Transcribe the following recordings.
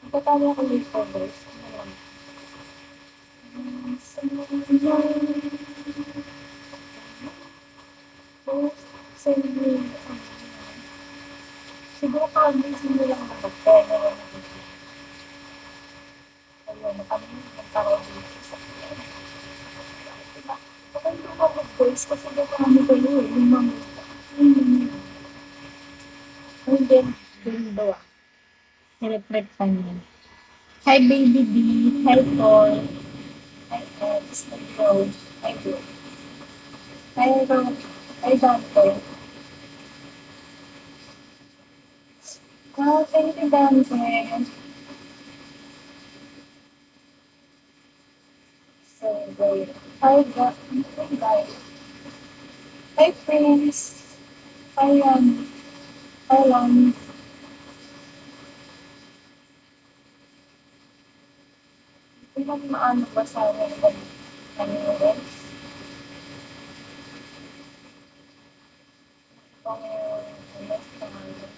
Nagtatalo ako ng covers. Siguro kagising mo lang ako, pero ayun, kami nagkaroon dito sa diba? Kapag yung mga boys, kasi baka kami kayo eh, yung mga yung din daw ah. Nireflect pa niya. Hi baby B, hi Paul, hi Eds, hi Rose, hi Joe, hi Ron, hi Dante. Oh, thank you Dante. So great. Hi guys. Hi friends. Hi hi Lon. Hindi mo maano ba sa amin ano rin? Kung ano, pangalan.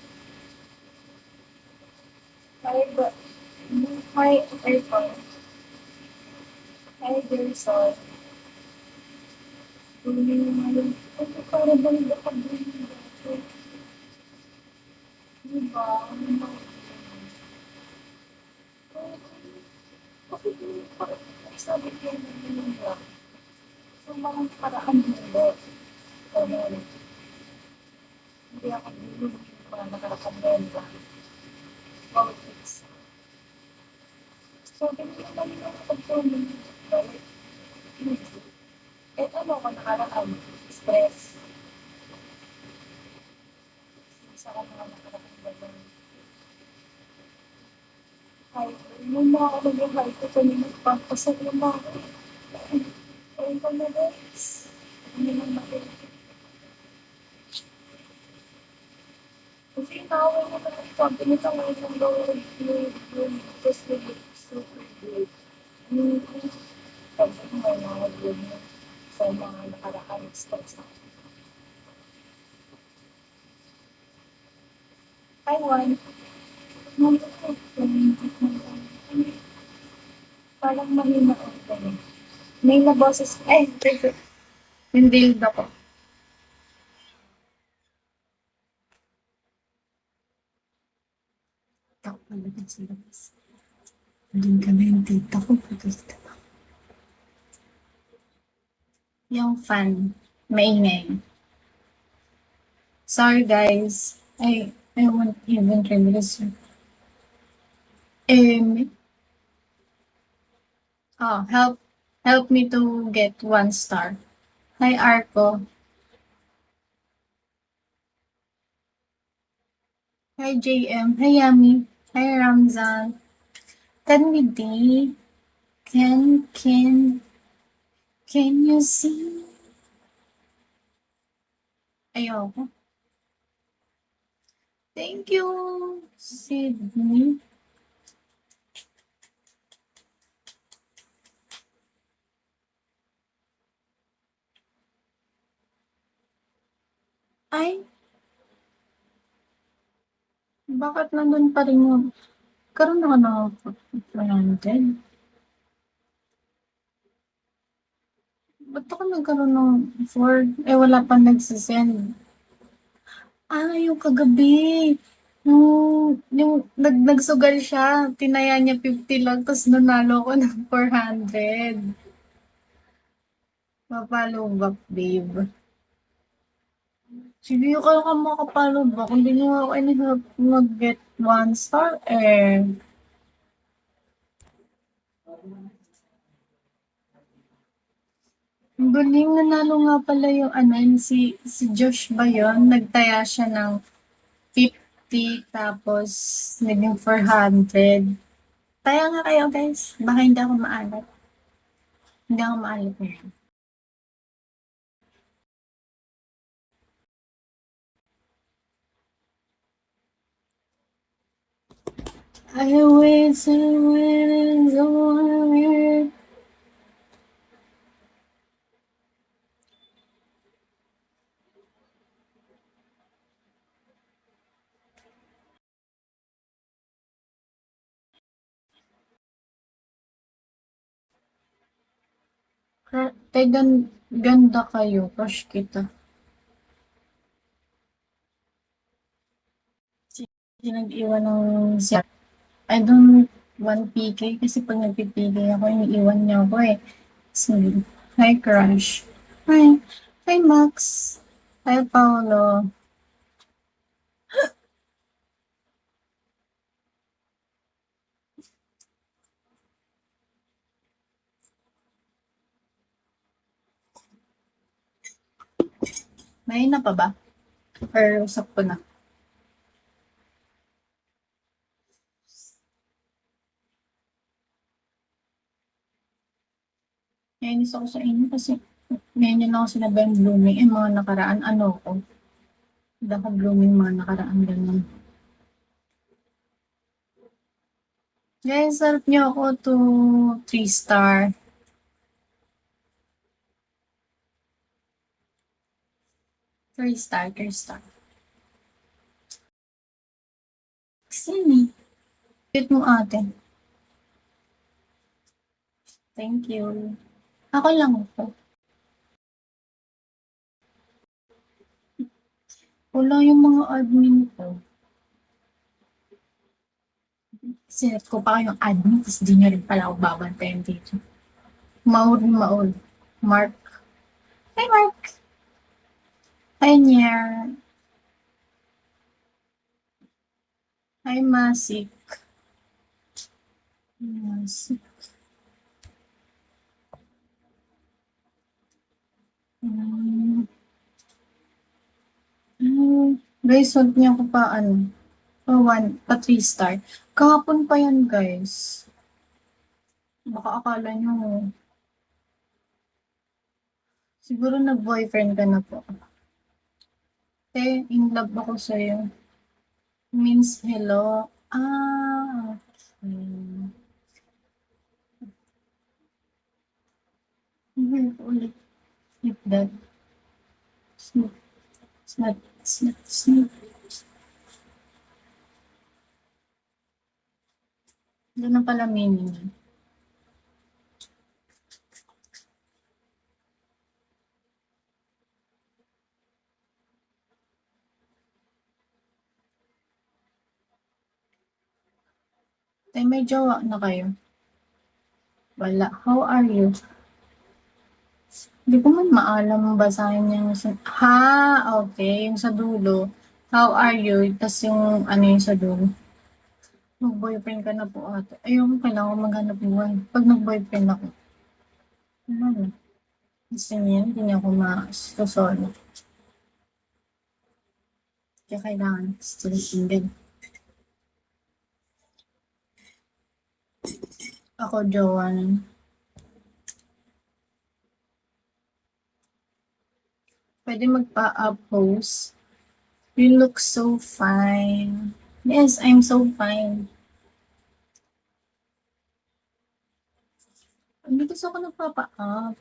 Hi, hi, Aircon. Hi, Gerson. Huli mo ngayon. Ano para bang nakabuli dati? Diba? Ano ba? Bakit hindi pa? Sabi ko yun lang. So, mga paraan hindi. Ganun. Hindi ako bilog yung mga nakakabenta. Politics. So, ganun naman yung pagtuloy. Balik. Eh, ano ko nakaraan? Stress. Isa ka mga nakakabenta. Ay, yun na ako nag-high ko kanina. Pampasal yung mga ayun ko na guys. Hindi na makinig. Kasi inaway mo na ng sabi nito ngayon ng lower yung just really super good. Yung sabi ko may mga good na sa mga nakaraan steps na. I want, parang mahina ako ganun. May na boses, ay, yung dildo ko. Tako pala din sa labas. Hindi ka na yung tita ko. Yung fan, maingay. Sorry guys. I won't even try because um help me to get 1 star. Hi Arco. Hi JM. Hi Yami. Hi Ramzan. Can we D? Can you see? Ayoko. Thank you, Sydney. Ay, bakit nandun pa rin yung karoon ako ng 100? Ba't ako nagkaroon ng 4? Eh, wala pa nagsisend. Ah, yung kagabi. Yung nagsugal siya, tinaya niya 50 lang, tapos nanalo ko ng 400. Papalo back, babe. Sige, kaya ka makapalo back. Hindi niyo ako in-help mag-get 1 star, eh. Ang galing, nanalo nga pala yung ano, yung si Josh ba yun? Nagtaya siya ng 50, tapos naging 400. Taya nga kayo, guys. Baka hindi ako maalat. Hindi ako maalat ngayon. I wait and wait and Te, ganda kayo. Crush kita. Nag-iwan ng siya. I don't want PK kasi pag nagpipigay ako, iniiwan niya ako eh. So, hi, crush. Hi. Hi, Max. Hi, Paolo. May na pa ba? Or sakto na? Nainis ako sa inyo kasi ngayon yun ako sinabing blooming. Eh, mga nakaraan, ano ko? Hindi ako blooming mga nakaraan ganun. Guys, help niyo ako to 3-star. 3-star, 3-star. Sini. Cute mo ate. Thank you. Ako lang po. Wala yung mga admin ko. Sinet ko pa kayong admin, tapos di nyo rin pala ako babantayan dito. Maul, maul. Mark. Hi, Mark. Hi, Nier. Hi, Masik. Masik. Guys, huwag niya ako pa, pa 3-star. Kahapon pa yan, guys. Baka akala nyo, siguro nag-boyfriend ka na po. In love ako sa'yo. Means hello. Okay. Ulit. Like that. Snip, snap, snip, snip. Doon na pala meaning. May jowa na kayo? Wala. How are you? Hindi ko man maalam basahin yung okay, yung sa dulo. How are you? Tapos yung ano yung sa dulo. Mag-boyfriend ka na po ate. Ayun, kailangan ko maghanap buhay. Pag nag-boyfriend ako, ano, gusto niya, hindi niya ako ma-solo. Kaya kailangan still single. Ako, jowa nun. Pwede magpa-post. You look so fine. Yes, I'm so fine. Hindi kasi ako nagpapa-up.